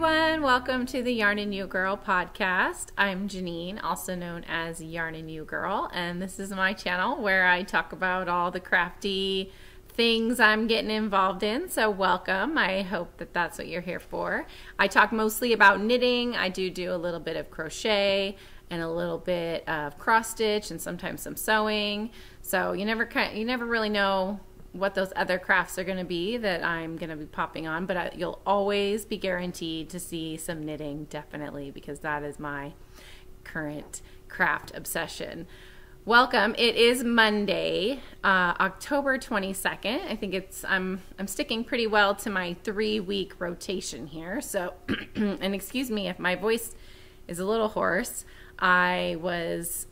everyone. Welcome to the Yarn and You Girl podcast. I'm Janine, also known as Yarn and You Girl, and this is my channel where I talk about all the crafty things I'm getting involved in. So welcome. I hope that that's what you're here for. I talk mostly about knitting. I do a little bit of crochet and a little bit of cross stitch and sometimes some sewing. So you never really know what those other crafts are going to be that I'm going to be popping on, but you'll always be guaranteed to see some knitting, definitely, because that is my current craft obsession. Welcome. It is Monday, October 22nd. I think I'm sticking pretty well to my 3-week rotation here. So, and excuse me if my voice is a little hoarse. I was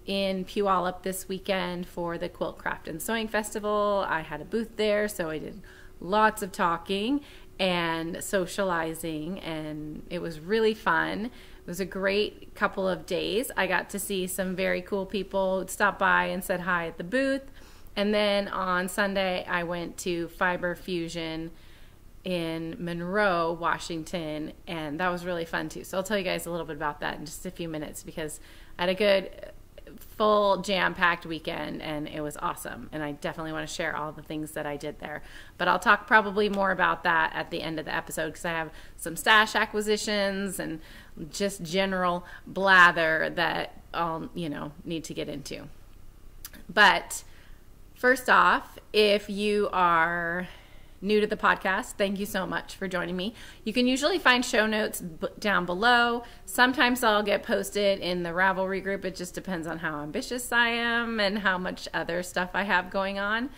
in Puyallup this weekend for the Quilt Craft and Sewing Festival. I had a booth there, so I did lots of talking and socializing, and it was really fun. It was a great couple of days. I got to see some very cool people stop by and said hi at the booth. And then on Sunday, I went to Fibre Fusion in Monroe, Washington, and that was really fun too. So I'll tell you guys a little bit about that in just a few minutes, because I had a good full jam-packed weekend and it was awesome, and I definitely want to share all the things that I did there, but I'll talk probably more about that at the end of the episode, because I have some stash acquisitions and just general blather that I'll need to get into. But first off, if you are new to the podcast, thank you so much for joining me. You can usually find show notes down below. Sometimes I'll get posted in the Ravelry group. It just depends on how ambitious I am and how much other stuff I have going on.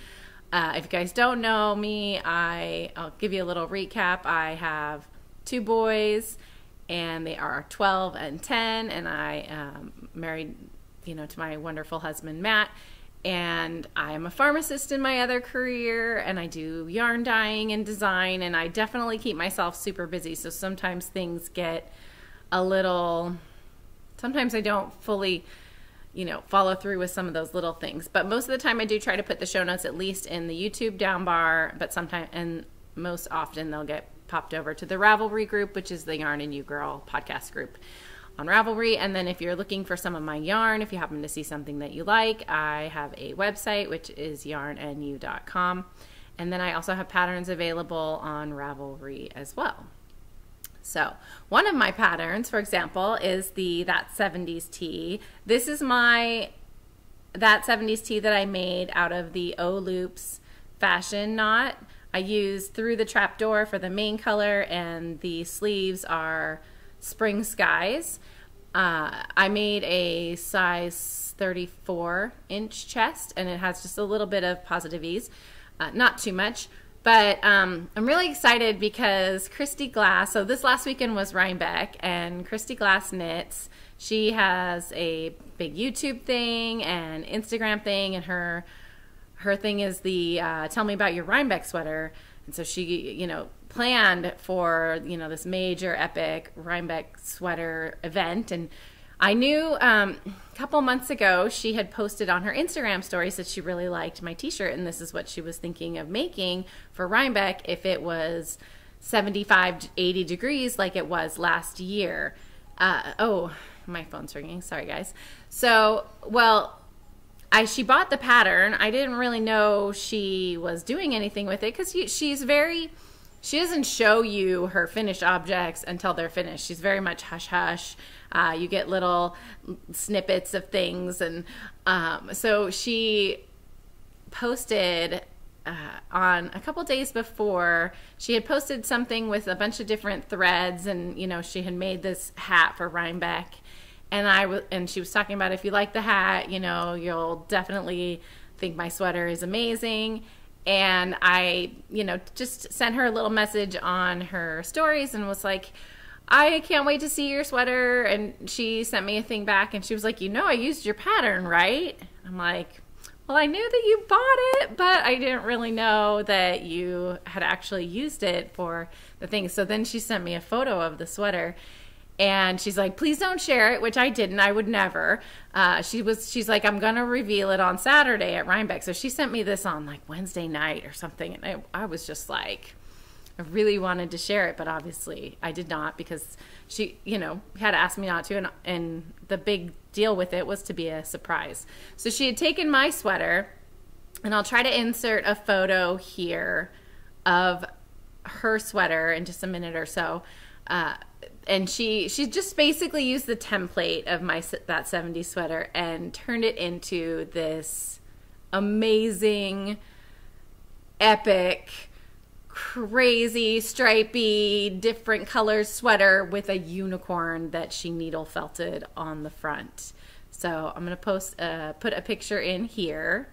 If you guys don't know me, I'll give you a little recap. I have 2 boys, and they are 12 and 10, and I am married, to my wonderful husband, Matt. And I am a pharmacist in my other career, and I do yarn dyeing and design, and I definitely keep myself super busy. So sometimes things get sometimes I don't fully, follow through with some of those little things. But most of the time I do try to put the show notes at least in the YouTube down bar, but sometimes, and most often, they'll get popped over to the Ravelry group, which is the Yarn and You Girl podcast group on Ravelry. And then if you're looking for some of my yarn, if you happen to see something that you like, I have a website, which is yarnandew.com. And then I also have patterns available on Ravelry as well. So one of my patterns, for example, is the That 70s Tee. This is my That 70s Tee that I made out of the O-Loops fashion knot. I used Through the Trapdoor for the main color, and the sleeves are Spring Skies. I made a size 34-inch chest, and it has just a little bit of positive ease, not too much. But I'm really excited because Christy Glass, so this last weekend was Rhinebeck, and Christy Glass Knits. She has a big YouTube thing and Instagram thing, and her thing is the Tell Me About Your Rhinebeck sweater. And so she, planned for, this major epic Rhinebeck sweater event. And I knew a couple months ago she had posted on her Instagram stories that she really liked my t-shirt, and this is what she was thinking of making for Rhinebeck if it was 75 to 80 degrees like it was last year. Oh, my phone's ringing. Sorry, guys. So, she bought the pattern. I didn't really know she was doing anything with it, because she doesn't show you her finished objects until they're finished. She's very much hush-hush. You get little snippets of things. And so she posted on a couple days before, she had posted something with a bunch of different threads, and, she had made this hat for Rhinebeck. And she was talking about, if you like the hat, you'll definitely think my sweater is amazing. And I, just sent her a little message on her stories and was like, I can't wait to see your sweater. And she sent me a thing back, and she was like, I used your pattern, right? I'm like, well, I knew that you bought it, but I didn't really know that you had actually used it for the thing. So then she sent me a photo of the sweater. And she's like, please don't share it, which I didn't. I would never. She's like, I'm going to reveal it on Saturday at Rhinebeck. So she sent me this on like Wednesday night or something. And I was just like, I really wanted to share it, but obviously I did not, because she, you know, had asked me not to, and the big deal with it was to be a surprise. So she had taken my sweater, and I'll try to insert a photo here of her sweater in just a minute or so. And she just basically used the template of that 70s sweater and turned it into this amazing, epic, crazy, stripy, different colors sweater with a unicorn that she needle felted on the front. So I'm going to put a picture in here.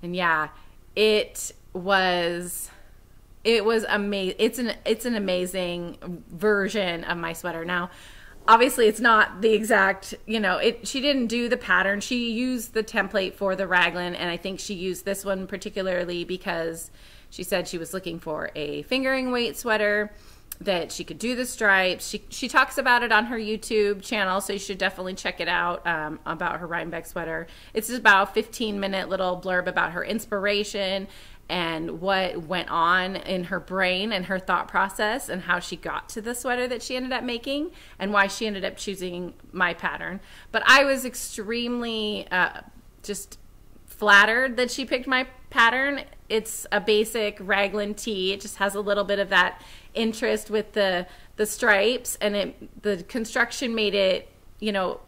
And yeah, it was amazing. It's an amazing version of my sweater. Now, obviously it's not the exact, you know, she didn't do the pattern. She used the template for the raglan, and I think she used this one particularly because she said she was looking for a fingering weight sweater that she could do the stripes. She talks about it on her YouTube channel, so you should definitely check it out, about her Rhinebeck sweater. It's just about a 15-minute little blurb about her inspiration and what went on in her brain and her thought process and how she got to the sweater that she ended up making and why she ended up choosing my pattern. But I was extremely just flattered that she picked my pattern. It's a basic raglan tee. It just has a little bit of that interest with the stripes, and the construction made it, you know,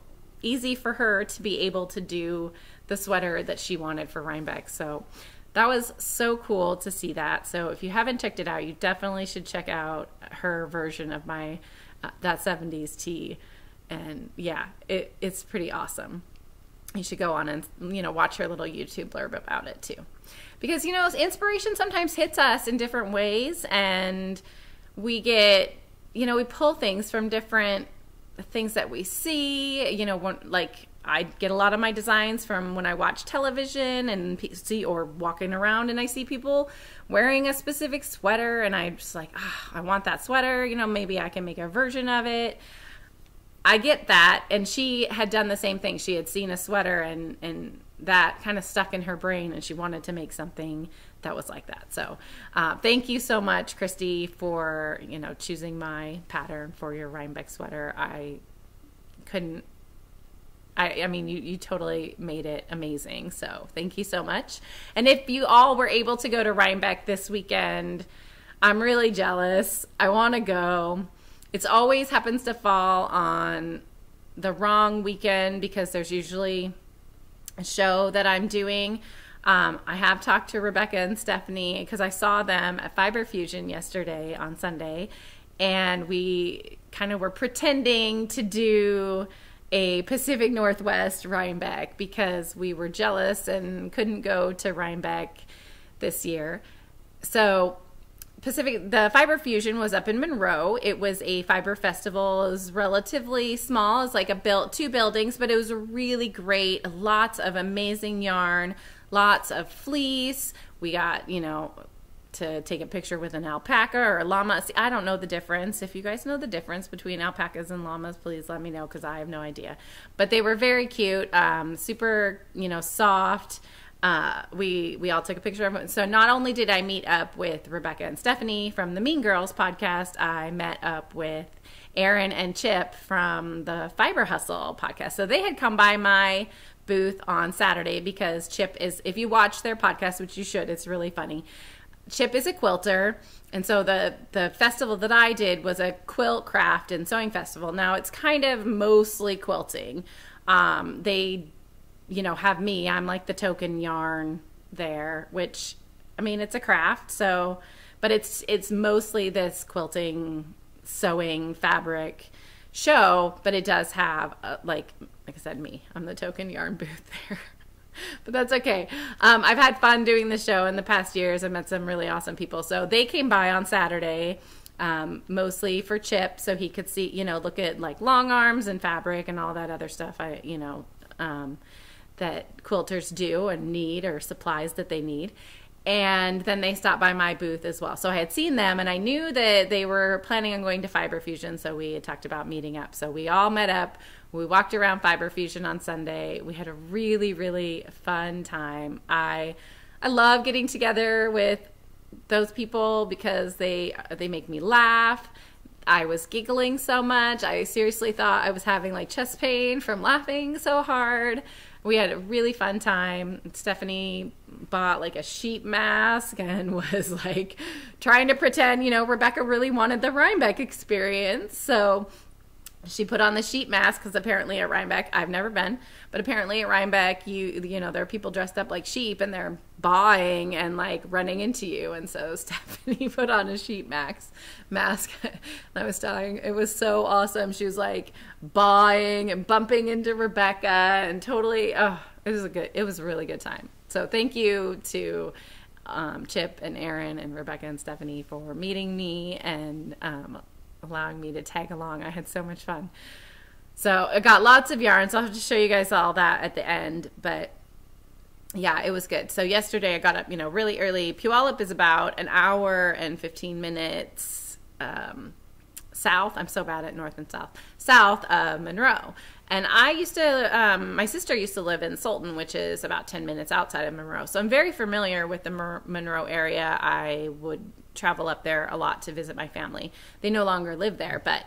easy for her to be able to do the sweater that she wanted for Rhinebeck. So that was so cool to see that. So if you haven't checked it out, you definitely should check out her version of my that 70s tee. And yeah, it's pretty awesome. You should go on and, you know, watch her little YouTube blurb about it too. Because, you know, inspiration sometimes hits us in different ways, and we get, you know, we pull things from different things that we see. You know, like I get a lot of my designs from when I watch television and see, or walking around and I see people wearing a specific sweater, and I'm just like, I want that sweater. You know, maybe I can make a version of it. I get that. And she had done the same thing. She had seen a sweater, and that kind of stuck in her brain, and she wanted to make something that was like that. So thank you so much, Christy, for, you know, choosing my pattern for your Rhinebeck sweater. I mean, you totally made it amazing. So thank you so much. And if you all were able to go to Rhinebeck this weekend, I'm really jealous. I want to go. It's always happens to fall on the wrong weekend because there's usually a show that I'm doing. I have talked to Rebecca and Stephanie because I saw them at Fibre Fusion yesterday on Sunday, and we kind of were pretending to do a Pacific Northwest Rhinebeck because we were jealous and couldn't go to Rhinebeck this year. So the Fibre Fusion was up in Monroe. It was a fiber festival. It was relatively small. It was like two buildings, but it was really great. Lots of amazing yarn, lots of fleece. We got, you know, to take a picture with an alpaca or a llama. See, I don't know the difference. If you guys know the difference between alpacas and llamas, please let me know, because I have no idea. But they were very cute, super, you know, soft. We all took a picture of it. So not only did I meet up with Rebecca and Stephanie from the Mean Girls podcast, I met up with Aaron and Chip from the Fiber Hustle podcast. So they had come by my booth on Saturday because Chip is, if you watch their podcast, which you should, it's really funny. Chip is a quilter, and so the festival that I did was a quilt craft and sewing festival. Now it's kind of mostly quilting. They, you know, have me. I'm like the token yarn there, which, I mean, it's a craft. So, but it's mostly this quilting, sewing, fabric show. But it does have like I said, me. I'm the token yarn booth there. But that's okay. I've had fun doing the show in the past years. I've met some really awesome people. So they came by on Saturday, mostly for Chip, so he could see, you know, look at like long arms and fabric and all that other stuff. That quilters do and need, or supplies that they need. And then they stopped by my booth as well. So I had seen them, and I knew that they were planning on going to Fibre Fusion, so we had talked about meeting up. So we all met up. We walked around Fibre Fusion on Sunday. We had a really, really fun time. I love getting together with those people because they make me laugh. I was giggling so much. I seriously thought I was having like chest pain from laughing so hard. We had a really fun time. Stephanie bought like a sheep mask and was like trying to pretend, you know, Rebecca really wanted the Rhinebeck experience. So she put on the sheep mask because apparently at Rhinebeck, I've never been, but apparently at Rhinebeck, you know, there are people dressed up like sheep and they're bawing and like running into you. And so Stephanie put on a sheep mask. I was dying. It was so awesome. She was like bawing and bumping into Rebecca and totally, it was a really good time. So thank you to Chip and Aaron and Rebecca and Stephanie for meeting me and allowing me to tag along. I had so much fun. So I got lots of yarns. I'll have to show you guys all that at the end, but yeah, it was good. So yesterday I got up, you know, really early. Puyallup is about an hour and 15 minutes south. I'm so bad at north and south of Monroe. And I used to, my sister used to live in Sultan, which is about 10 minutes outside of Monroe. So I'm very familiar with the Monroe area. I would travel up there a lot to visit my family. They no longer live there, but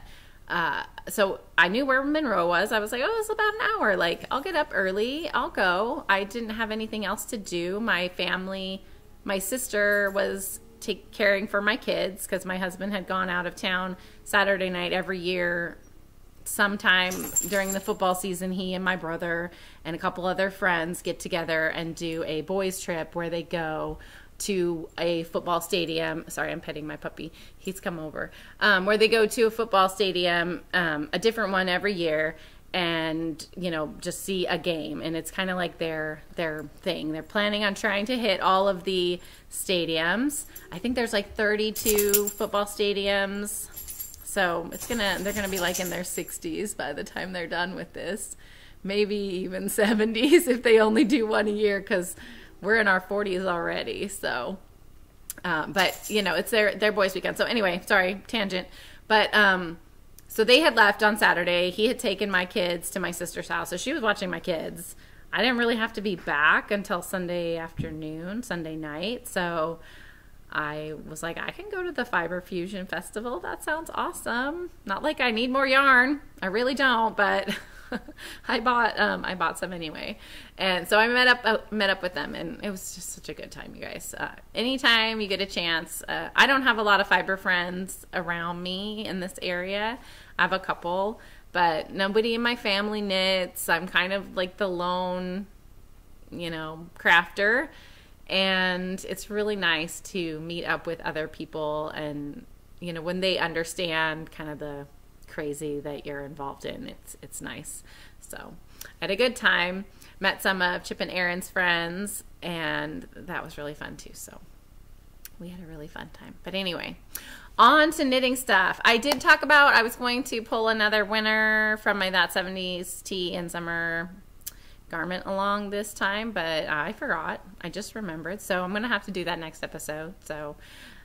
so I knew where Monroe was. I was like, oh, it's about an hour. Like, I'll get up early. I'll go. I didn't have anything else to do. My sister was caring for my kids because my husband had gone out of town Saturday night every year. Sometime during the football season, he and my brother and a couple other friends get together and do a boys trip where they go to a football stadium. Sorry, I'm petting my puppy. He's come over. Where they go to a football stadium, a different one every year, and, you know, just see a game. And it's kind of like their thing. They're planning on trying to hit all of the stadiums. I think there's like 32 football stadiums. So they're gonna be like in their 60s by the time they're done with this. Maybe even 70s if they only do one a year, because we're in our 40s already. So, but you know, it's their boys' weekend. So anyway, sorry, tangent. But so they had left on Saturday. He had taken my kids to my sister's house, so she was watching my kids. I didn't really have to be back until Sunday night. So I was like, I can go to the Fibre Fusion Festival. That sounds awesome. Not like I need more yarn. I really don't, but I bought some anyway. And so I met up with them, and it was just such a good time, you guys. Anytime you get a chance, I don't have a lot of fiber friends around me in this area. I have a couple, but nobody in my family knits. I'm kind of like the lone, you know, crafter. And it's really nice to meet up with other people and, you know, when they understand kind of the crazy that you're involved in, it's nice. So I had a good time, met some of Chip and Aaron's friends, and that was really fun too. So we had a really fun time. But anyway, on to knitting stuff. I did talk about I was going to pull another winner from my That 70s Tea and Summer garment along this time, but I forgot. I just remembered. So I'm going to have to do that next episode. So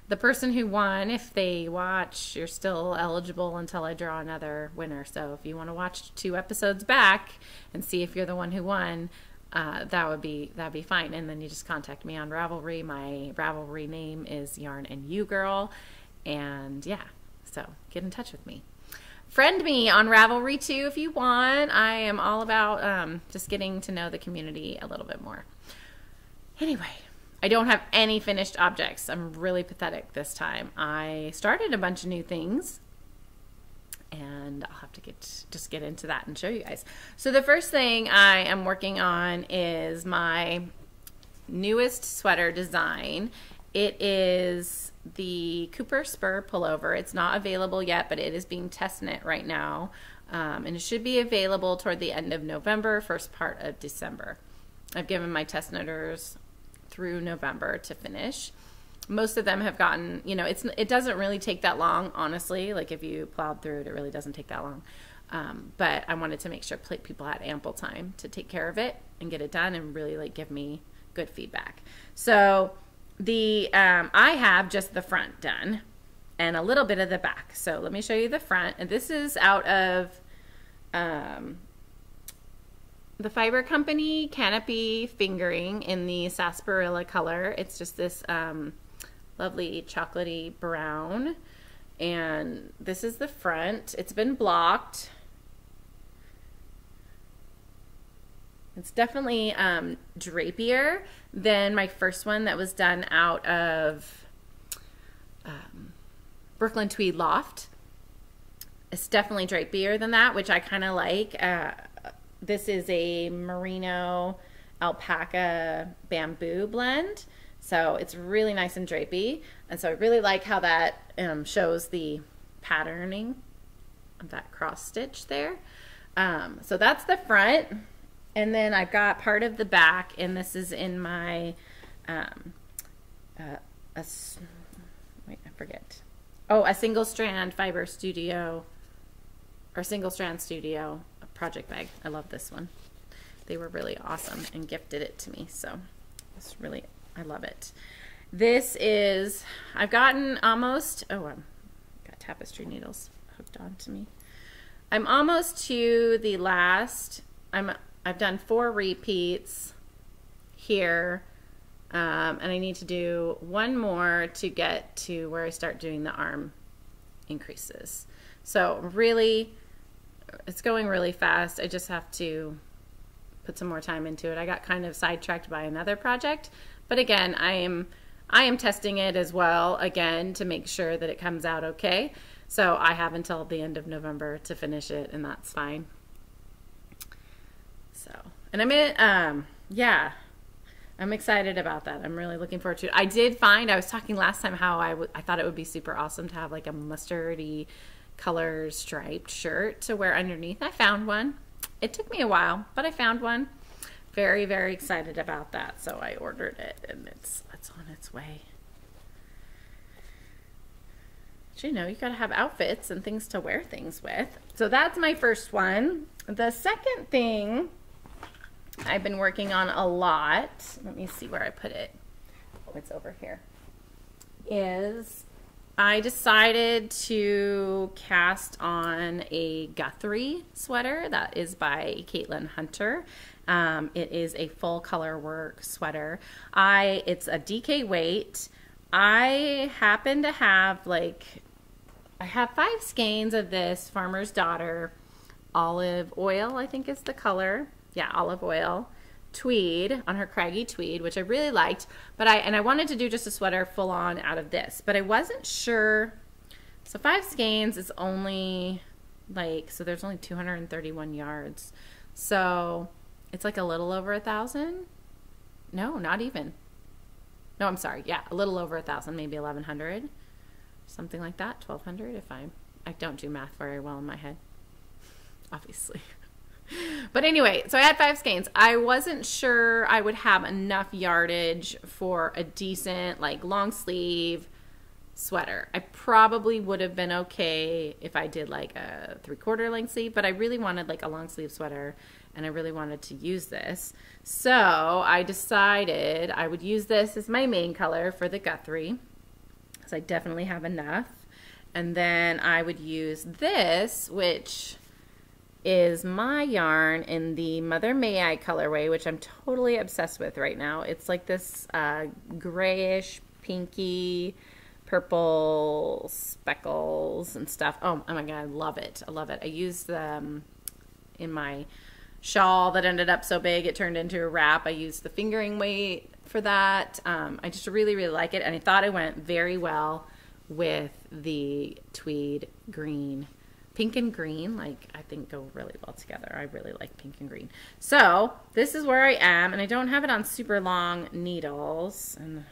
the person who won, if they watch, you're still eligible until I draw another winner. So if you want to watch 2 episodes back and see if you're the one who won, that'd be fine. And then you just contact me on Ravelry. My Ravelry name is yarnandewegirl. And yeah, so get in touch with me. Friend me on Ravelry too if you want. I am all about just getting to know the community a little bit more. Anyway, I don't have any finished objects. I'm really pathetic this time. I started a bunch of new things, and I'll have to get into that and show you guys. So the first thing I am working on is my newest sweater design. It is the Cooper Spur Pullover. It's not available yet, but it is being test knit right now. And it should be available toward the end of November, first part of December. I've given my test knitters through November to finish. Most of them have gotten, you know, it doesn't really take that long, honestly. Like if you plowed through it, it really doesn't take that long. But I wanted to make sure people had ample time to take care of it and get it done and really like give me good feedback. So I have just the front done and a little bit of the back. So let me show you the front. And this is out of the Fibre Company Canopy Fingering in the Sasparilla color. It's just this lovely chocolatey brown. And this is the front. It's been blocked. It's definitely drapier than my first one that was done out of Brooklyn Tweed Loft. It's definitely drapier than that, which I kind of like. This is a merino alpaca bamboo blend. So it's really nice and drapey. And so I really like how that shows the patterning of that cross stitch there. So that's the front. And then I've got part of the back, and this is in my, wait, I forget. Oh, a single strand fiber studio, or single strand studio project bag. I love this one. They were really awesome and gifted it to me. So it's really, I love it. This is, I've gotten almost, got tapestry needles hooked onto me. I'm almost to the last, I've done 4 repeats here, and I need to do 1 more to get to where I start doing the arm increases. So really, it's going really fast. I just have to put some more time into it. I got kind of sidetracked by another project, but again, I am testing it as well again to make sure that it comes out okay. So I have until the end of November to finish it, and that's fine. So, and yeah, I'm excited about that. I'm really looking forward to it. I did find, I was talking last time how I thought it would be super awesome to have like a mustardy color striped shirt to wear underneath. I found one. It took me a while, but I found one. Very, very excited about that. So I ordered it, and it's on its way. But you know, you gotta have outfits and things to wear things with. So that's my first one. The second thing I've been working on a lot, let me see where I put it. Oh, it's over here. Is I decided to cast on a Guthrie sweater that is by Caitlin Hunter. It is a full color work sweater. It's a DK weight. I happen to have I have 5 skeins of this Farmer's Daughter olive oil, I think is the color. Yeah, olive oil. Tweed on her Craggy tweed, which I really liked, but I wanted to do just a sweater full on out of this, but I wasn't sure. So 5 skeins is only so there's only 231 yards. So it's like a little over 1,000. No, not even. No, I'm sorry. Yeah, a little over 1,000, maybe 1,100, something like that. 1,200 if I don't do math very well in my head, obviously. But anyway, so I had 5 skeins. I wasn't sure I would have enough yardage for a decent long sleeve sweater. I probably would have been okay if I did like a 3/4 length sleeve, but I really wanted like a long sleeve sweater, and I really wanted to use this. So I decided I would use this as my main color for the Guthrie, because I definitely have enough. And then I would use this, which is my yarn in the Mother May I colorway, which I'm totally obsessed with right now. It's like this grayish, pinky, purple speckles and stuff. Oh my God, I love it. I love it. I used them in my shawl that ended up so big it turned into a wrap. I used the fingering weight for that. I just really, really like it, and I thought it went very well with the tweed green. Pink and green, I think go really well together. I really like pink and green. So this is where I am, and I don't have it on super long needles, and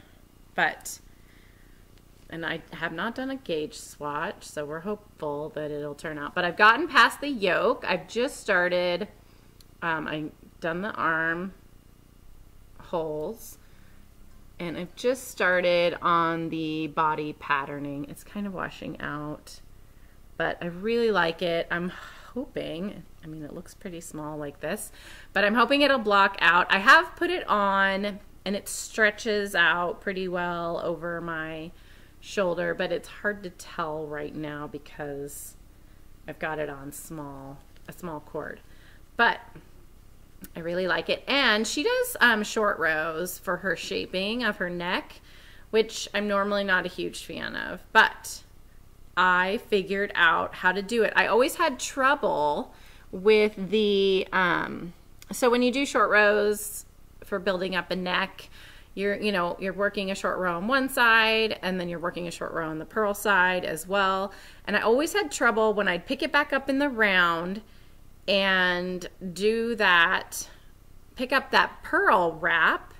I have not done a gauge swatch, so we're hopeful that it'll turn out. But I've gotten past the yoke. I've just started, I've done the arm holes, and I've just started on the body patterning. It's kind of washing out, but I really like it. I'm hoping, it looks pretty small like this, but I'm hoping it'll block out. I have put it on and it stretches out pretty well over my shoulder, but it's hard to tell right now because I've got it on a small cord. But I really like it. And she does short rows for her shaping of her neck, which I'm normally not a huge fan of, but I figured out how to do it. I always had trouble with the, so when you do short rows for building up a neck, you're working a short row on one side, and then you're working a short row on the purl side as well. And I always had trouble when I'd pick it back up in the round and do that, pick up that purl wrap.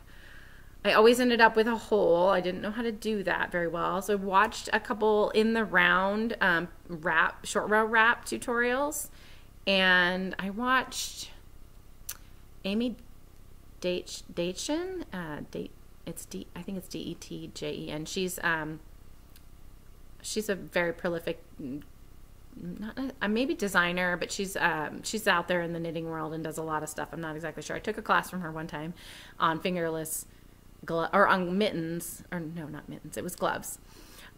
I always ended up with a hole. I didn't know how to do that very well. So I watched a couple in the round short row wrap tutorials, and I watched Amy Detjen. I think it's Detjen. She's a very prolific, maybe designer, but she's out there in the knitting world and does a lot of stuff. I'm not exactly sure. I took a class from her one time on fingerless or on mittens, or no, not mittens, it was gloves,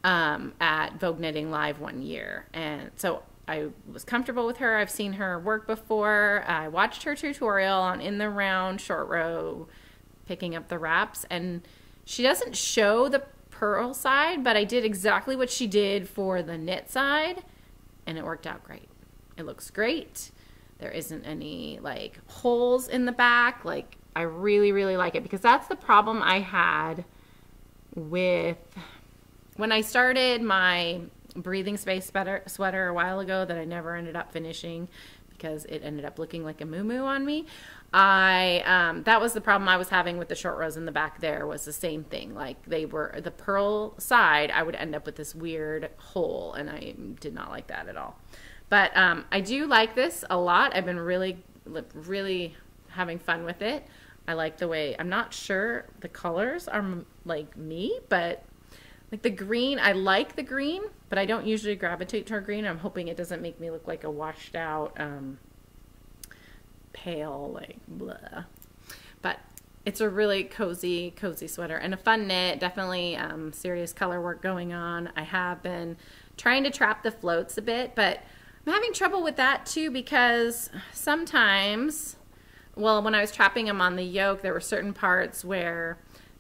at Vogue Knitting Live one year. And so I was comfortable with her. I've seen her work before. I watched her tutorial on in the round short row picking up the wraps, and she doesn't show the purl side, but I did exactly what she did for the knit side, and it worked out great. It looks great. There isn't any like holes in the back. Like, I really, really like it, because that's the problem I had with when I started my breathing space sweater a while ago that I never ended up finishing because it ended up looking like a moo-moo on me. That was the problem I was having with the short rows in the back. There was the same thing. Like, they were the purl side, I would end up with this weird hole, and I did not like that at all. But I do like this a lot. I've been really, really having fun with it. I like the way, I'm not sure the colors are like me, but like the green, I like the green, but I don't usually gravitate toward green. I'm hoping it doesn't make me look like a washed out, pale, like blah. But it's a really cozy sweater and a fun knit. Definitely serious color work going on. I have been trying to trap the floats a bit, but I'm having trouble with that too, because sometimes, well, when I was trapping them on the yoke, there were certain parts where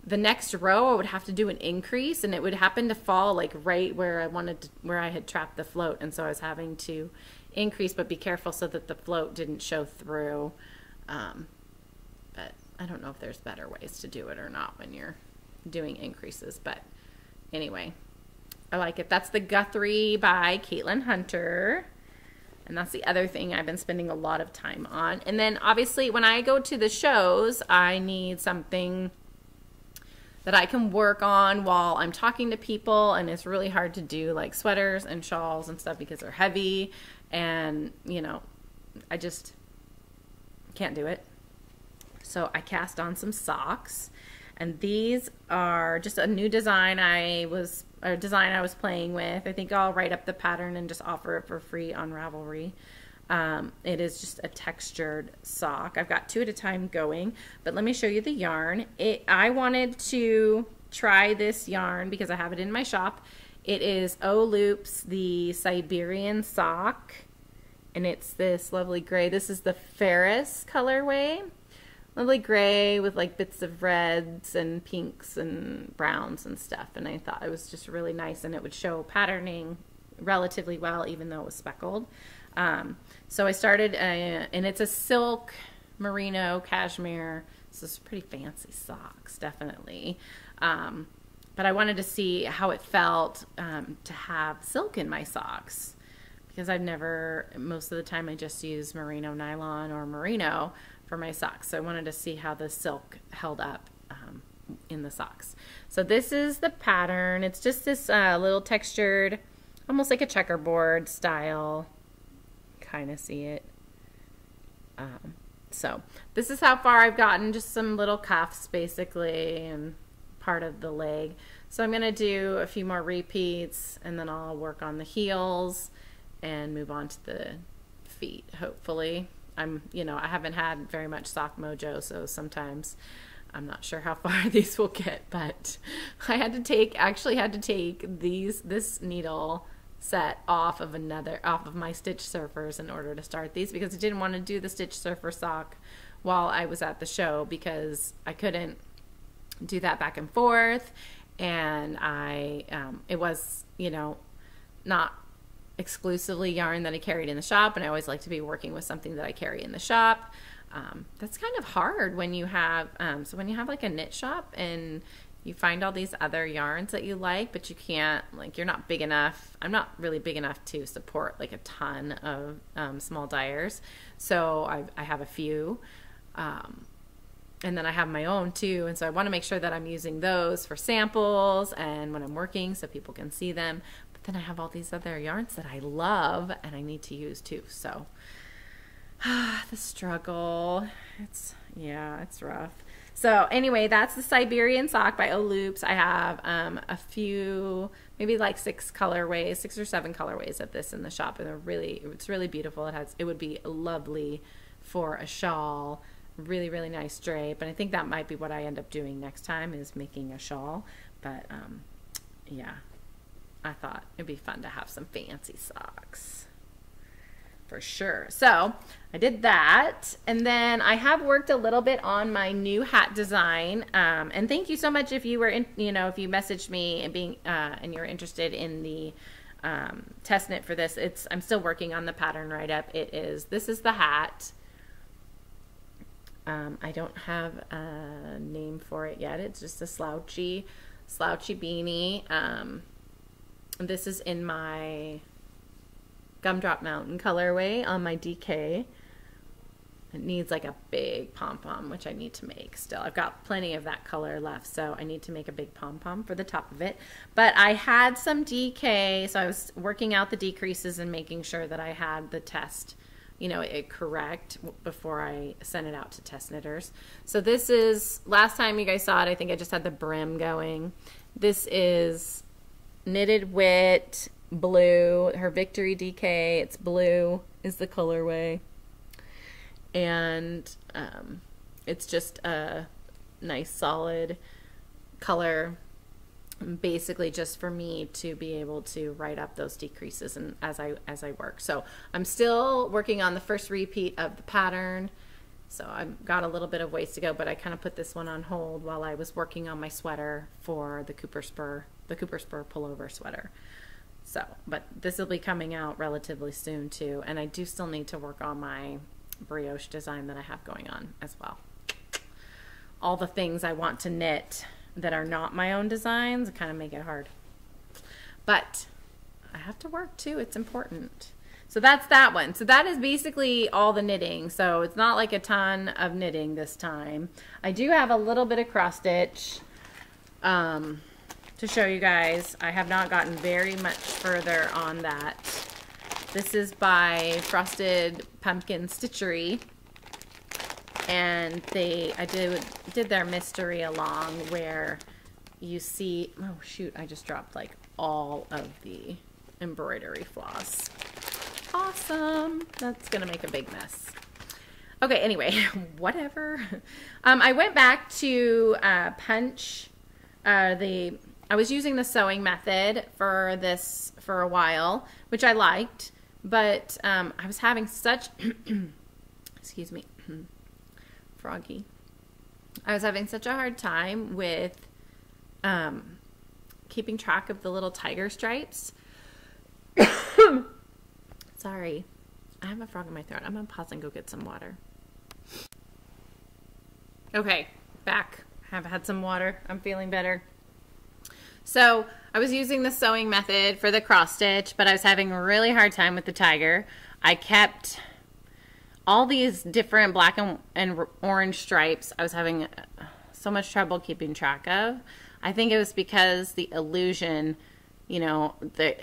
the next row I would have to do an increase, and it would happen to fall like right where where I had trapped the float, and so I was having to increase, but be careful so that the float didn't show through. But I don't know if there's better ways to do it or not when you're doing increases. But anyway, I like it. That's the Guthrie by Caitlin Hunter. And that's the other thing I've been spending a lot of time on. And then obviously when I go to the shows, I need something that I can work on while I'm talking to people. And it's really hard to do like sweaters and shawls and stuff because they're heavy. And, you know, I just can't do it. So I cast on some socks. And these are just a new design I was playing with. I think I'll write up the pattern and just offer it for free on Ravelry. It is just a textured sock. I've got 2 at a time going, but let me show you the yarn. I wanted to try this yarn because I have it in my shop. It is O Loops, the Siberian sock, and it's this lovely gray. This is the Ferras colorway. Lovely gray with like bits of reds and pinks and browns and stuff, and I thought it was just really nice, and it would show patterning relatively well even though it was speckled. So I started, and it's a silk merino cashmere, so it's pretty fancy socks, definitely. But I wanted to see how it felt to have silk in my socks, because most of the time I just use merino nylon or merino for my socks. So I wanted to see how the silk held up in the socks. So this is the pattern. It's just this little textured, almost like a checkerboard style. Kind of see it. So this is how far I've gotten, just some little cuffs basically and part of the leg. So I'm going to do a few more repeats, and then I'll work on the heels and move on to the feet, hopefully. I haven't had very much sock mojo, so sometimes I'm not sure how far these will get, but I actually had to take this needle set off of my Stitch Surfers in order to start these, because I didn't want to do the Stitch Surfer sock while I was at the show, because I couldn't do that back and forth, and it was, you know, not exclusively yarn that I carried in the shop, and I always like to be working with something that I carry in the shop. That's kind of hard when you have when you have like a knit shop and you find all these other yarns that you like, but you can't, like, you're not big enough. I'm not really big enough to support like a ton of small dyers, so I have a few, and then I have my own too, and so I want to make sure that I'm using those for samples and when I'm working so people can see them. But then I have all these other yarns that I love and I need to use too, so the struggle. It's rough. So anyway, that's the Siberian sock by O Loops. I have a few, maybe like 6 or 7 colorways of this in the shop, and it's really beautiful. It would be lovely for a shawl. Really, really nice drape, and I think that might be what I end up doing next time, is making a shawl. But yeah, I thought it'd be fun to have some fancy socks for sure. So I did that, and then I have worked a little bit on my new hat design. And thank you so much if you were if you messaged me and and you're interested in the test knit for this. I'm still working on the pattern write-up. This is the hat. I don't have a name for it yet. It's just a slouchy beanie. This is in my Gumdrop Mountain colorway on my DK. It needs like a big pom-pom, which I need to make still. I've got plenty of that color left, so I need to make a big pom-pom for the top of it. But I had some DK, so I was working out the decreases and making sure that I had the test, it correct before I sent it out to test knitters. So this is, last time you guys saw it, I think I just had the brim going. This is Knitted Wit blue, her Victory DK. It's blue is the colorway, and it's just a nice solid color, basically just for me to be able to write up those decreases and as I work. So I'm still working on the first repeat of the pattern, so I've got a little bit of ways to go, but I kind of put this one on hold while I was working on my sweater for the Cooper Spur pullover sweater. So, but this will be coming out relatively soon too, and I do still need to work on my brioche design that I have going on as well. All the things I want to knit that are not my own designs kind of make it hard, but I have to work too. It's important. So that's that one. So that is basically all the knitting. So it's not like a ton of knitting this time. I do have a little bit of cross stitch to show you guys. I have not gotten very much further on that. This is by Frosted Pumpkin Stitchery, and I did their mystery along where you see, oh shoot, I just dropped like all of the embroidery floss. Awesome. That's gonna make a big mess. Okay, anyway, whatever. I went back to punch I was using the sewing method for this for a while, which I liked, but I was having such, excuse me, froggy. I was having such a hard time with keeping track of the little tiger stripes. Sorry, I have a frog in my throat. I'm gonna pause and go get some water. Okay, back. I've had some water. I'm feeling better. So I was using the sewing method for the cross stitch, but I was having a really hard time with the tiger. I kept all these different black and orange stripes. I was having so much trouble keeping track of. I think it was because the illusion, they're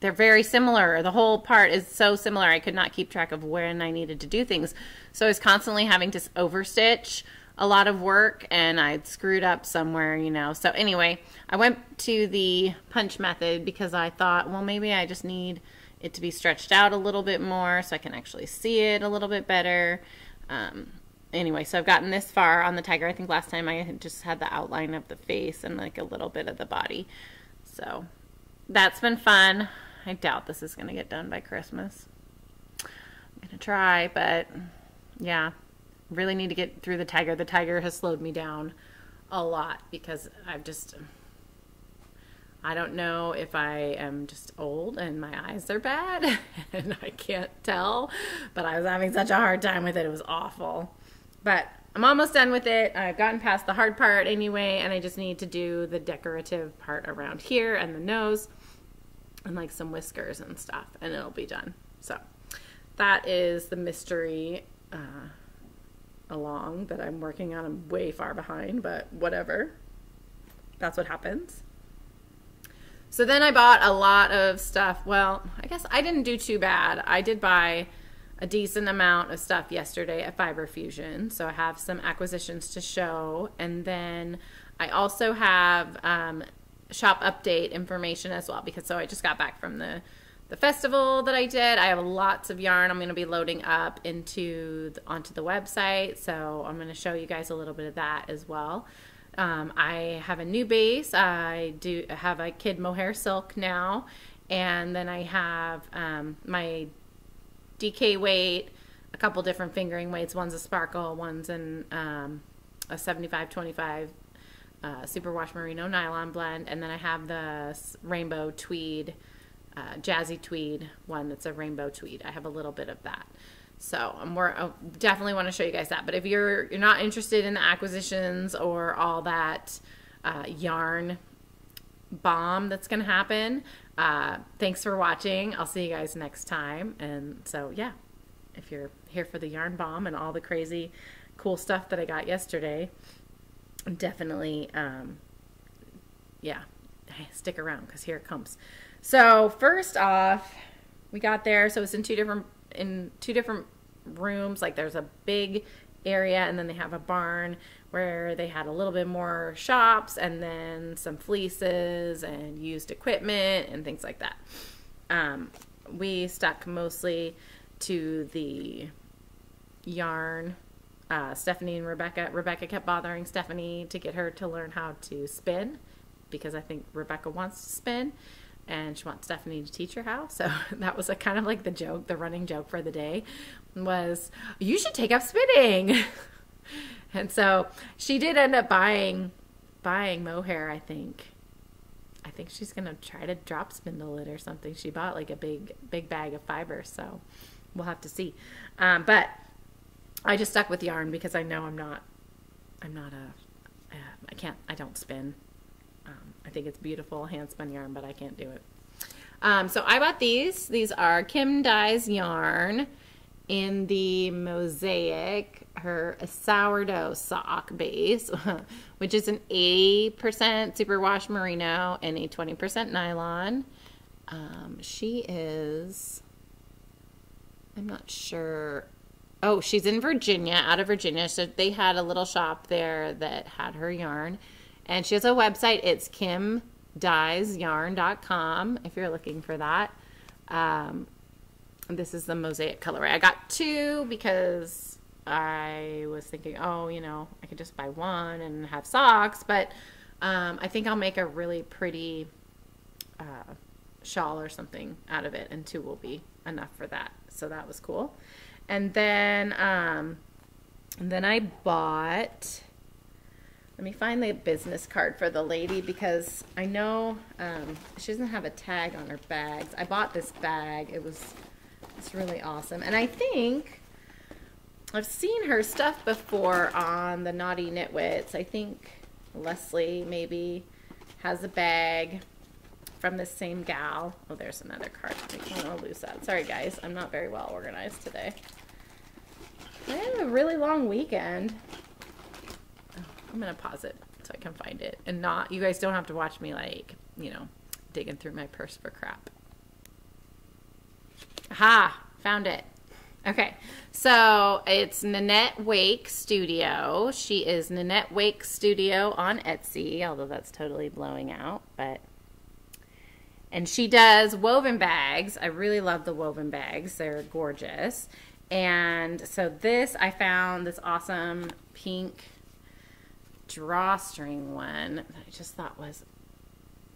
very similar. The whole part is so similar. I could not keep track of when I needed to do things. So I was constantly having to overstitch a lot of work, and I'd screwed up somewhere, So anyway, I went to the punch method because I thought, well, maybe I just need it to be stretched out a little bit more so I can actually see it a little bit better. anyway, so I've gotten this far on the tiger. I think last time I had just had the outline of the face and like a little bit of the body. So that's been fun. I doubt this is going to get done by Christmas. I'm going to try, but yeah, really need to get through the tiger. The tiger has slowed me down a lot because I don't know if I am just old and my eyes are bad and I can't tell, but I was having such a hard time with it. It was awful. But I'm almost done with it. I've gotten past the hard part anyway, and I just need to do the decorative part around here and the nose and like some whiskers and stuff, and it'll be done. So that is the mystery along that I'm working on. I'm way far behind, but whatever. That's what happens. So then I bought a lot of stuff. Well, I guess I didn't do too bad. I did buy a decent amount of stuff yesterday at Fibre Fusion. So I have some acquisitions to show. And then I also have shop update information as well, because I just got back from the festival that I did. I have lots of yarn I'm going to be loading up onto the website. So I'm going to show you guys a little bit of that as well. I have a new base. I do have a kid mohair silk now, and then I have my DK weight, a couple different fingering weights. One's a sparkle, one's a 75-25 superwash merino nylon blend, and then I have the rainbow tweed, jazzy tweed one that's a rainbow tweed. I have a little bit of that. So I definitely want to show you guys that. But if you're not interested in the acquisitions or all that yarn bomb that's going to happen, thanks for watching. I'll see you guys next time. And so, yeah, if you're here for the yarn bomb and all the crazy cool stuff that I got yesterday, definitely, yeah, stick around because here it comes. So first off, we got there. So it's in two different rooms. Like there's a big area, and then they have a barn where they had a little bit more shops, and then some fleeces and used equipment and things like that. We stuck mostly to the yarn. Stephanie and Rebecca kept bothering Stephanie to get her to learn how to spin, because I think Rebecca wants to spin and she wants Stephanie to teach her how. So that was kind of like the running joke for the day was, you should take up spinning. And so she did end up buying mohair, I think. I think she's going to try to drop spindle it or something. She bought like a big bag of fiber, so we'll have to see. But I just stuck with yarn because I know I don't spin. I think it's beautiful hand spun yarn, but I can't do it. So I bought these. These are Kim Dye's yarn in the Mosaic, her sourdough sock base, which is an 80% superwash merino and a 20% nylon. She is, I'm not sure. Oh, she's in Virginia, out of Virginia. So they had a little shop there that had her yarn. And she has a website. It's kimdyesyarn.com if you're looking for that. This is the Mosaic colorway. I got two because I was thinking, oh, I could just buy one and have socks. But I think I'll make a really pretty shawl or something out of it. And two will be enough for that. So that was cool. And then I bought... Let me find the business card for the lady, because I know she doesn't have a tag on her bags. I bought this bag. It's really awesome. And I think I've seen her stuff before on the Naughty Knitwits. I think Leslie maybe has a bag from the same gal. Oh, there's another card. I don't lose that. Sorry, guys. I'm not very well organized today. I have a really long weekend. I'm going to pause it so I can find it. And you guys don't have to watch me digging through my purse for crap. Aha! Found it. Okay. So it's Nanette Wake Studio. She is Nanette Wake Studio on Etsy, although that's totally blowing out. And she does woven bags. I really love the woven bags. They're gorgeous. And so this, I found this awesome pink drawstring one that I just thought was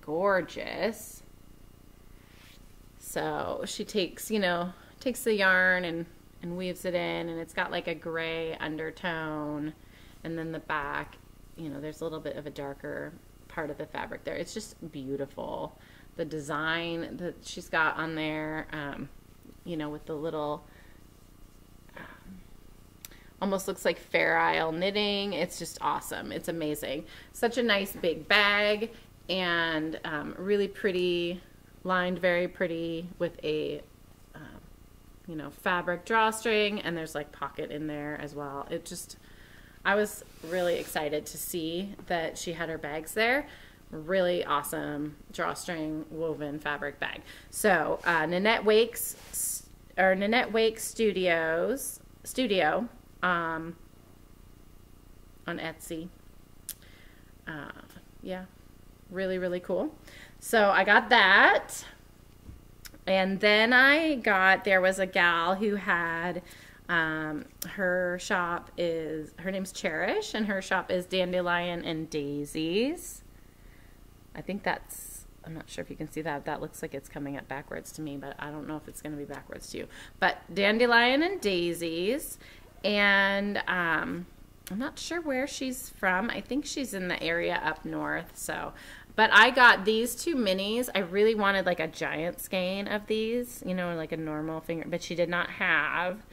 gorgeous. So she takes, you know, takes the yarn and weaves it in, and it's got like a gray undertone, and then the back, you know, there's a little bit of a darker part of the fabric there. It's just beautiful. The design that she's got on there, you know, with the little, almost looks like Fair Isle knitting. It's just awesome. It's amazing. Such a nice big bag, and really pretty, lined very pretty with a, you know, fabric drawstring, and there's like pocket in there as well. It just, I was really excited to see that she had her bags there. Really awesome drawstring woven fabric bag. So Nanette Wake's Studio on Etsy. Yeah, really, really cool. So I got that. And then there was a gal who had, her name's Cherish, and her shop is Dandelion and Daisies. I think I'm not sure if you can see that. That looks like it's coming up backwards to me, but I don't know if it's going to be backwards to you. But Dandelion and Daisies, and I'm not sure where she's from. I think she's in the area up north, so. But I got these two minis. I really wanted like a giant skein of these, you know, like a normal finger, but she did not have.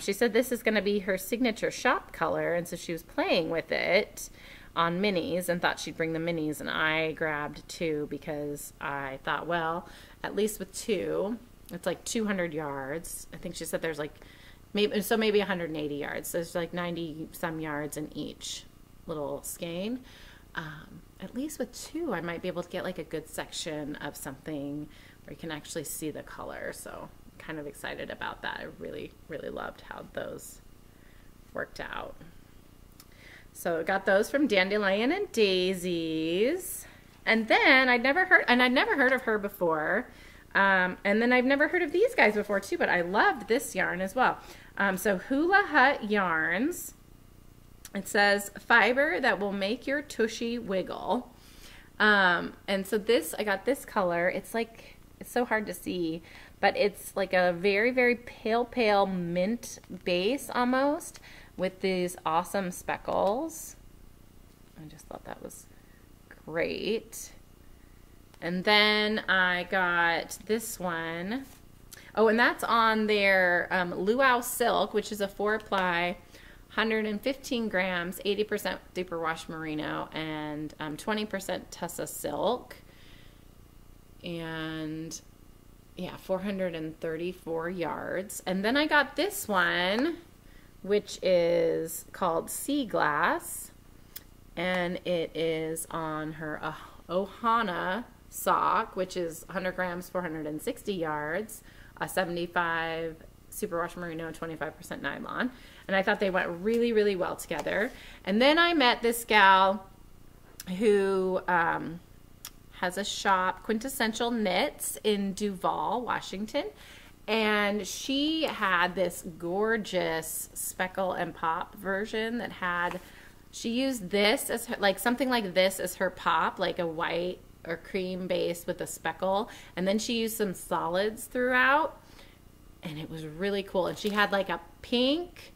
She said this is going to be her signature shop color, and so she was playing with it on minis and thought she'd bring the minis, and I grabbed two because I thought, well, at least with two, it's like 200 yards. I think she said there's like, maybe 180 yards. There's like 90 some yards in each little skein. At least with two, I might be able to get like a good section of something where you can actually see the color. So I'm kind of excited about that. I really, really loved how those worked out. So I got those from Dandelion and Daisies. And then I'd never heard of her before. And then I've never heard of these guys before too, but I loved this yarn as well. So Hula Hut Yarns. It says fiber that will make your tushy wiggle. And so I got this color. It's so hard to see, but it's like a very, very pale mint base almost with these awesome speckles. I just thought that was great. And then I got this one. Oh, and that's on their Luau Silk, which is a 4-ply, 115 grams, 80% superwash merino, and 20% Tussa silk. And yeah, 434 yards. And then I got this one, which is called Sea Glass, and it is on her Ohana sock, which is 100 grams, 460 yards, a 75 superwash merino, 25% nylon. And I thought they went really, really well together. And then I met this gal who has a shop, Quintessential Knits, in Duval, Washington. And she had this gorgeous speckle and pop version that had, she used this as her, like something like this as her pop, like a white or cream base with a speckle. And then she used some solids throughout. And it was really cool. And she had like a pink,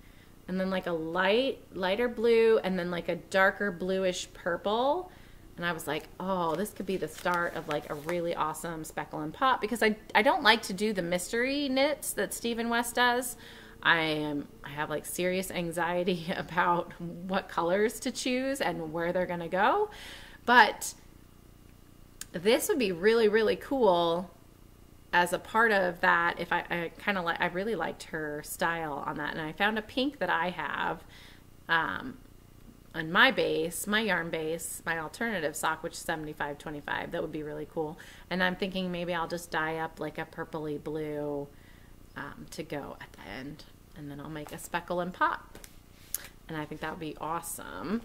and then like a lighter blue, and then like a darker bluish purple. And I was like, oh, this could be the start of like a really awesome speckle and pop, because I don't like to do the mystery knits that Stephen West does. I have like serious anxiety about what colors to choose and where they're gonna go. But this would be really, really cool as a part of that. If I really liked her style on that, and I found a pink that I have on my base, my yarn base, my alternative sock, which is 75-25. That would be really cool. And I'm thinking maybe I'll just dye up like a purpley blue to go at the end, and then I'll make a speckle and pop, and I think that would be awesome.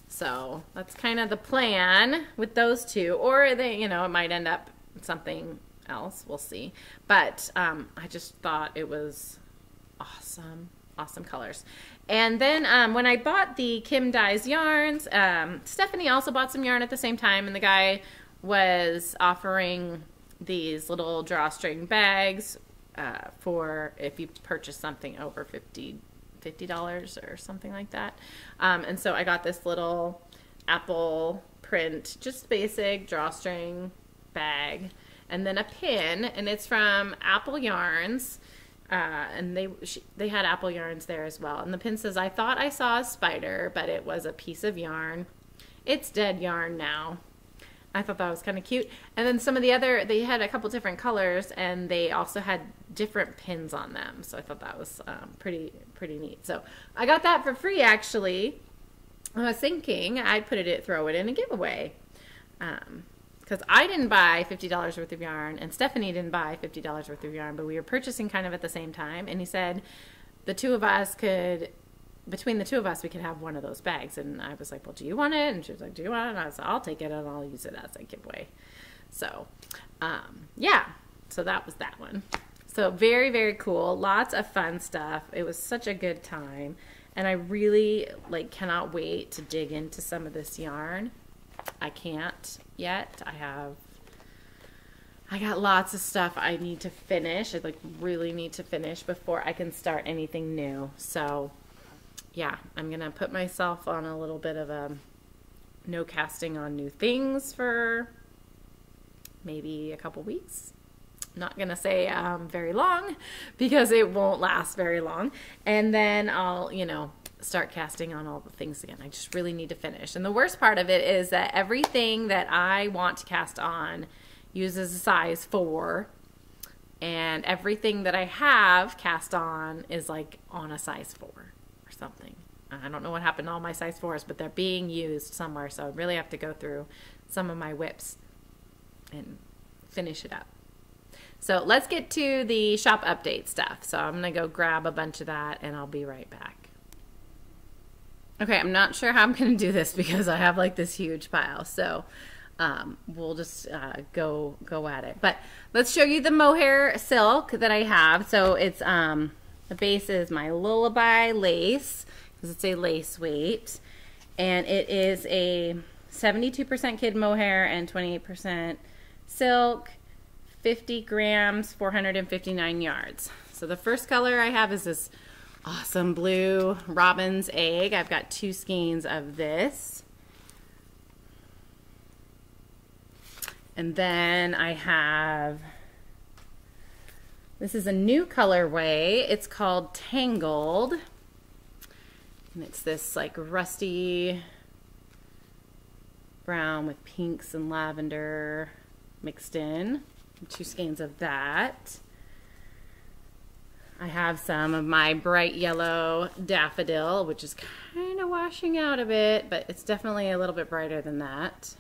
So that's kind of the plan with those two, or they, you know, it might end up something else, we'll see. But I just thought it was awesome, awesome colors. And then when I bought the Kim Dyes yarns, Stephanie also bought some yarn at the same time, and the guy was offering these little drawstring bags for if you purchase something over $50 or something like that. And so I got this little apple print, just basic drawstring bag, and then a pin, and it's from Apple Yarns, and they had Apple Yarns there as well. And the pin says, "I thought I saw a spider, but it was a piece of yarn. It's dead yarn now." I thought that was kind of cute. And then some of the other, they had a couple different colors, and they also had different pins on them. So I thought that was pretty neat. So I got that for free, actually. I was thinking I'd throw it in a giveaway. Because I didn't buy $50 worth of yarn, and Stephanie didn't buy $50 worth of yarn, but we were purchasing kind of at the same time. And he said the two of us between the two of us, we could have one of those bags. And I was like, well, do you want it? And she was like, do you want it? And I was like, I'll take it and I'll use it as a giveaway. So, yeah, so that was that one. So very, very cool. Lots of fun stuff. It was such a good time. And I really cannot wait to dig into some of this yarn. I can't yet. I got lots of stuff I need to finish. I really need to finish before I can start anything new. So yeah, I'm gonna put myself on a little bit of a no casting on new things for maybe a couple weeks. Not gonna say very long, because it won't last very long. And then I'll, start casting on all the things again. I just really need to finish. And the worst part of it is that everything that I want to cast on uses a size 4, and everything that I have cast on is on a size 4 or something. I don't know what happened to all my size 4s, but they're being used somewhere, so I really have to go through some of my whips and finish it up. So let's get to the shop update stuff. So I'm gonna go grab a bunch of that, and I'll be right back. Okay, I'm not sure how I'm gonna do this because I have this huge pile. So we'll just go at it. But let's show you the mohair silk that I have. So it's the base is my Lullaby lace, because it's a lace weight, and it is a 72% kid mohair and 28% silk, 50 grams, 459 yards. So the first color I have is this awesome blue robin's egg. I've got 2 skeins of this. And then I have, this is a new colorway. It's called Tangled. And it's this rusty brown with pinks and lavender mixed in. 2 skeins of that. I have some of my bright yellow daffodil, which is kind of washing out a bit, but it's definitely a little bit brighter than that.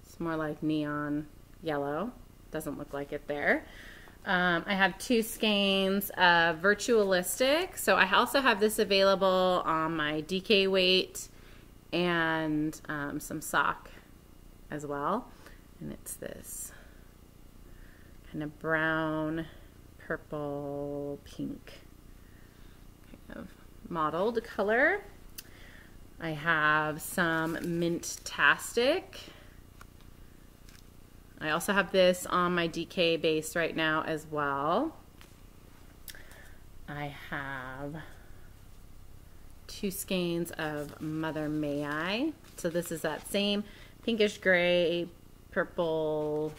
It's more like neon yellow. Doesn't look like it there. I have 2 skeins of Virtualistic. So I also have this available on my DK weight and some sock as well. And it's this kind of brown, purple, pink kind of mottled color. I have some Mint-tastic. I also have this on my DK base right now as well. I have 2 skeins of Mother May I. So this is that same pinkish gray, purple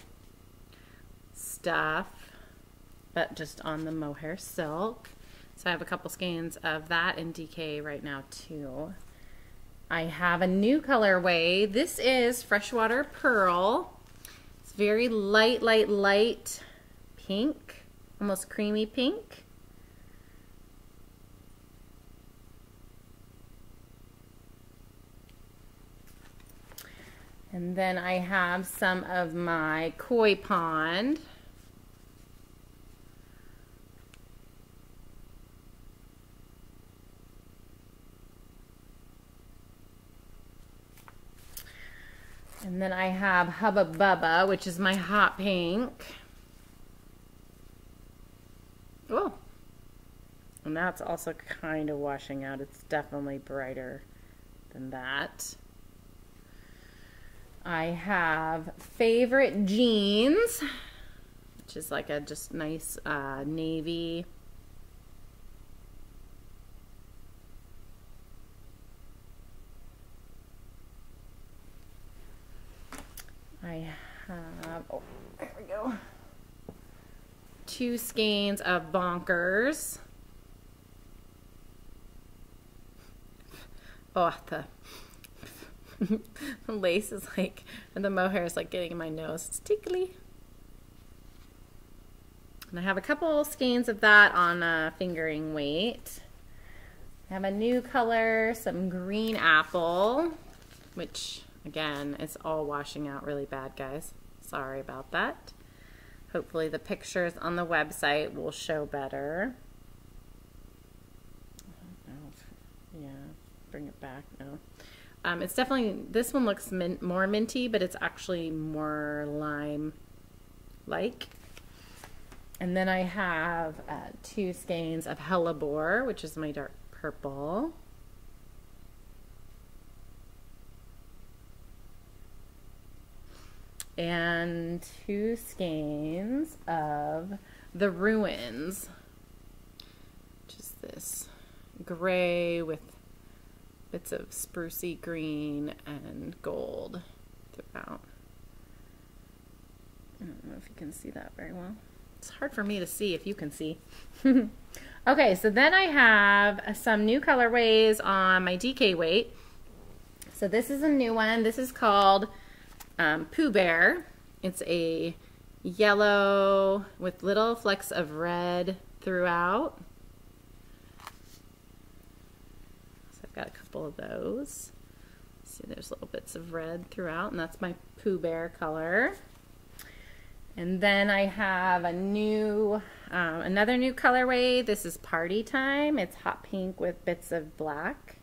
stuff, but just on the mohair silk. So I have a couple skeins of that in DK right now too. I have a new colorway. This is Freshwater Pearl. It's very light pink, almost creamy pink. And then I have some of my Koi Pond. And then I have Hubba Bubba, which is my hot pink. Oh, And that's also kind of washing out. It's definitely brighter than that. I have Favorite Jeans, which is like a just nice navy. I have, oh, there we go. 2 skeins of Bonkers. Oh, the lace is like, and the mohair is like getting in my nose. It's tickly. And I have a couple skeins of that on fingering weight. I have a new color, some green apple, which again, it's all washing out really bad, guys. Sorry about that. Hopefully the pictures on the website will show better. I don't know if, yeah, bring it back, no. It's definitely, this one looks more minty, but it's actually more lime-like. And then I have 2 skeins of Hellebore, which is my dark purple. And 2 skeins of the Ruins, which is this gray with bits of sprucey green and gold throughout. I don't know if you can see that very well. It's hard for me to see if you can see. Okay, so then I have some new colorways on my DK weight. So this is a new one. This is called Pooh Bear. It's a yellow with little flecks of red throughout. So I've got a couple of those. See, there's little bits of red throughout, and that's my Pooh Bear color. And then I have a new, another new colorway. This is Party Time. It's hot pink with bits of black.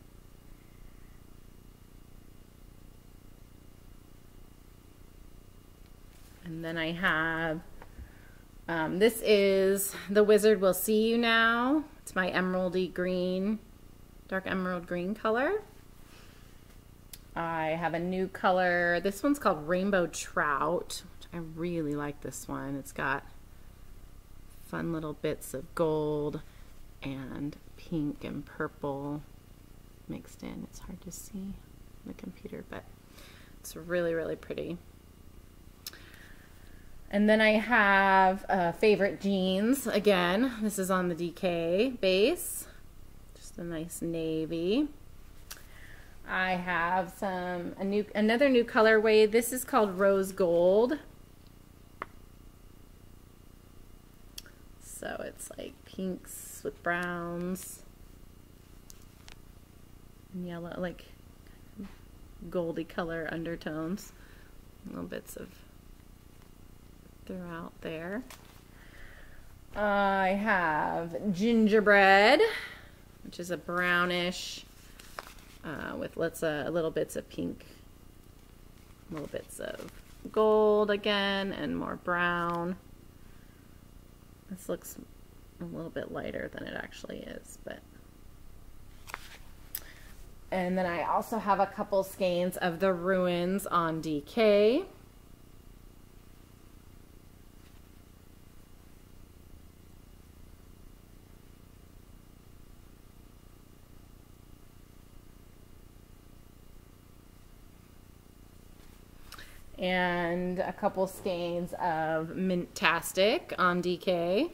And then I have, this is The Wizard Will See You Now. It's my emeraldy green, dark emerald green color. I have a new color. This one's called Rainbow Trout. I really like this one. It's got fun little bits of gold and pink and purple mixed in. It's hard to see on the computer, but it's really, really pretty. And then I have Favorite Jeans. Again, this is on the DK base. Just a nice navy. I have another new colorway. This is called Rose Gold. So it's like pinks with browns and yellow, like goldy color undertones. Little bits of throughout there. I have Gingerbread, which is a brownish with little bits of pink, little bits of gold again, and more brown. This looks a little bit lighter than it actually is, but. And then I also have a couple skeins of the Ruins on DK. And a couple skeins of Mintastic on DK.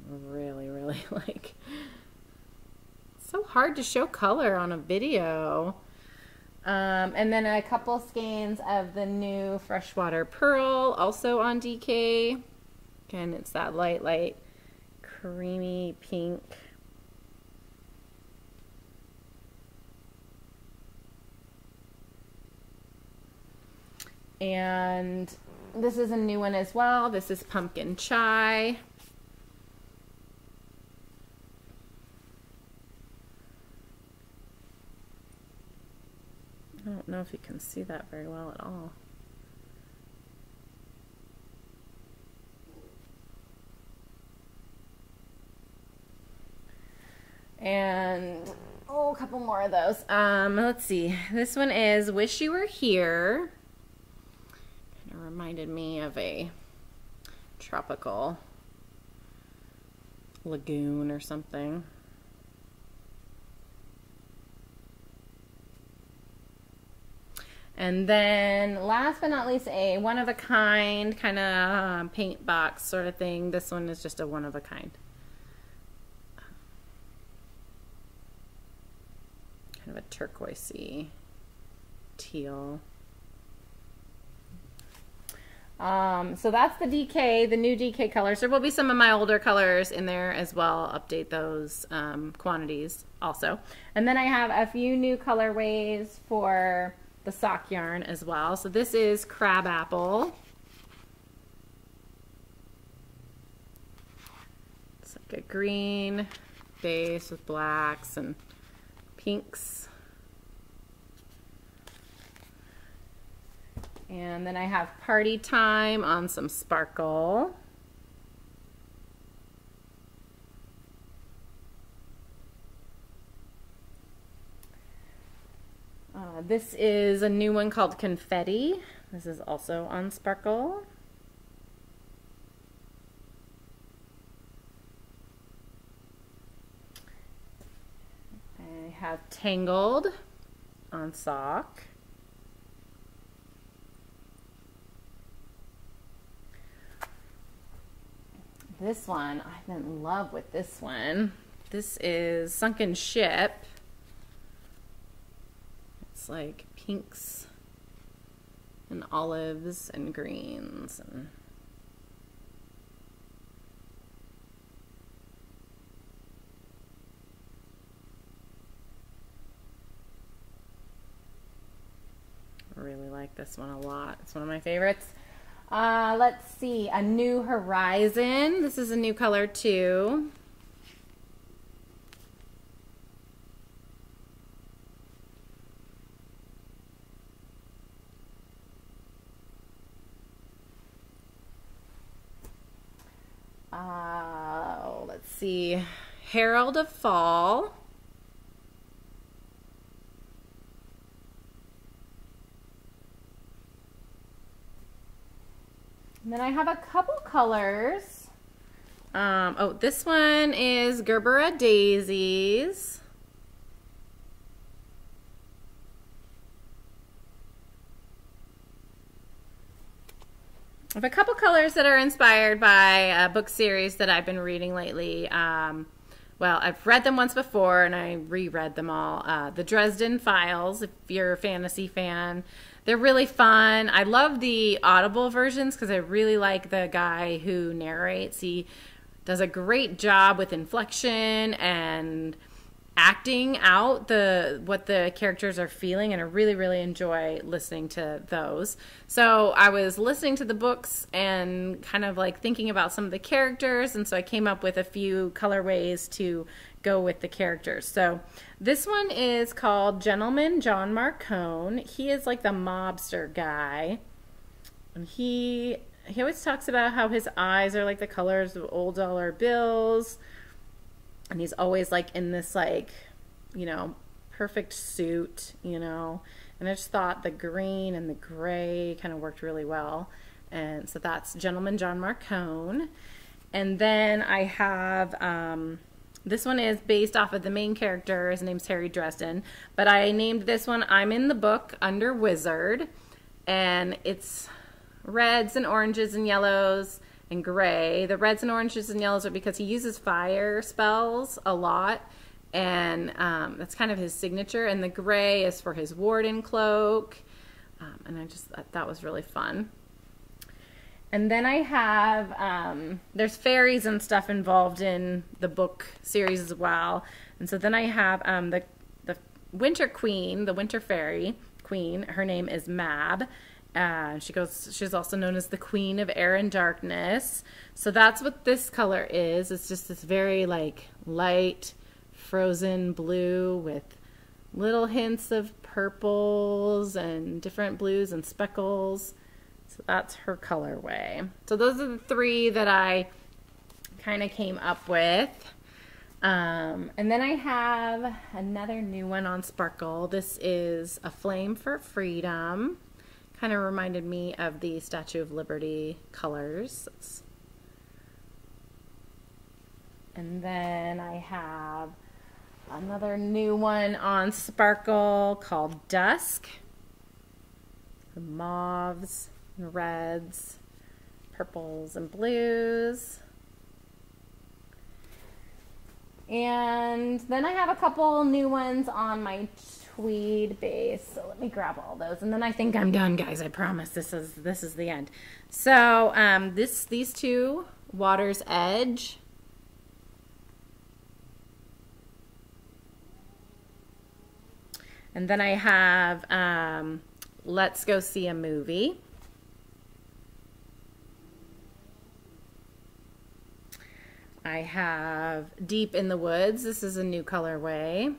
Really, really like, it's so hard to show color on a video. And then a couple skeins of the new Freshwater Pearl, also on DK. Again, it's that light creamy pink. And this is a new one as well. This is Pumpkin Chai. I don't know if you can see that very well at all. And oh, a couple more of those. Let's see. This one is Wish You Were Here. Kind of reminded me of a tropical lagoon or something. And then last but not least, a one-of-a-kind kind of paint box sort of thing. This one is just a one-of-a-kind. Kind of a turquoisey teal. So that's the DK, the new DK colors. There will be some of my older colors in there as well. I'll update those quantities also. And then I have a few new colorways for the sock yarn as well. So this is Crab Apple. It's like a green base with blacks and pinks. And then I have Party Time on some sparkle. This is a new one called Confetti. This is also on sparkle. I have Tangled on sock. This one, I'm in love with this one. This is Sunken Ship. It's like pinks and olives and greens. And I really like this one a lot. It's one of my favorites. Let's see, a New Horizon. This is a new color too. Let's see, Herald of Fall. And then I have a couple colors. Oh, this one is Gerbera Daisies. I have a couple colors that are inspired by a book series that I've been reading lately. Well, I've read them once before and I reread them all. The Dresden Files, if you're a fantasy fan. They're really fun. I love the Audible versions because I really like the guy who narrates. He does a great job with inflection and acting out what the characters are feeling, and I really, really enjoy listening to those. So I was listening to the books and kind of like thinking about some of the characters, and so I came up with a few colorways to go with the characters. So this one is called Gentleman John Marcone. He is like the mobster guy, and he always talks about how his eyes are like the colors of old dollar bills, and he's always like in this like, you know, perfect suit, you know, and I just thought the green and the gray kind of worked really well. And so that's Gentleman John Marcone. And then I have this one is based off of the main character. His name's Harry Dresden, but I named this one I'm in the Book Under Wizard, and it's reds and oranges and yellows and gray. The reds and oranges and yellows are because he uses fire spells a lot, and that's kind of his signature. And the gray is for his warden cloak, and I just thought that was really fun. And then I have, there's fairies and stuff involved in the book series as well. And so then I have the Winter Queen, the Winter Fairy Queen. Her name is Mab. She's also known as the Queen of Air and Darkness. So that's what this color is. It's just this very like light frozen blue with little hints of purples and different blues and speckles. So that's her colorway. So those are the three that I kind of came up with. And then I have another new one on Sparkle. This is A Flame for Freedom. Kind of reminded me of the Statue of Liberty colors. And then I have another new one on Sparkle called Dusk. The mauves, and reds, purples, and blues. And then I have a couple new ones on my tweed base. So let me grab all those. And then I think I'm done, guys. I promise this is the end. So these two, Water's Edge. And then I have Let's Go See a Movie. I have Deep in the Woods. This is a new colorway.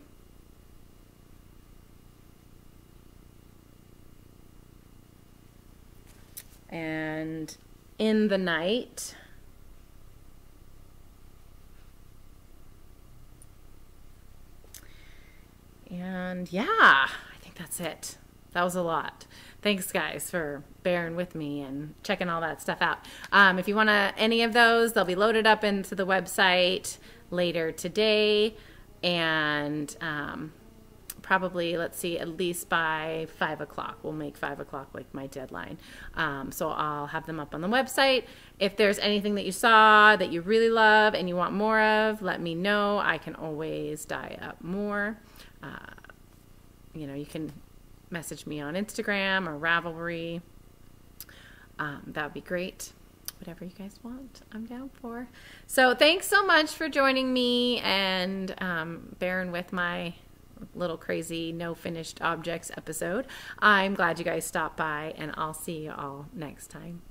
And In the Night. And yeah, I think that's it. That was a lot. Thanks, guys, for bearing with me and checking all that stuff out. If you want any of those, they'll be loaded up into the website later today. And probably, let's see, at least by 5 o'clock. We'll make 5 o'clock like my deadline. So I'll have them up on the website. If there's anything that you saw that you really love and you want more of, let me know. I can always dye up more. You know, you can message me on Instagram or Ravelry. That would be great. Whatever you guys want, I'm down for. So thanks so much for joining me and bearing with my little crazy no finished objects episode. I'm glad you guys stopped by, and I'll see you all next time.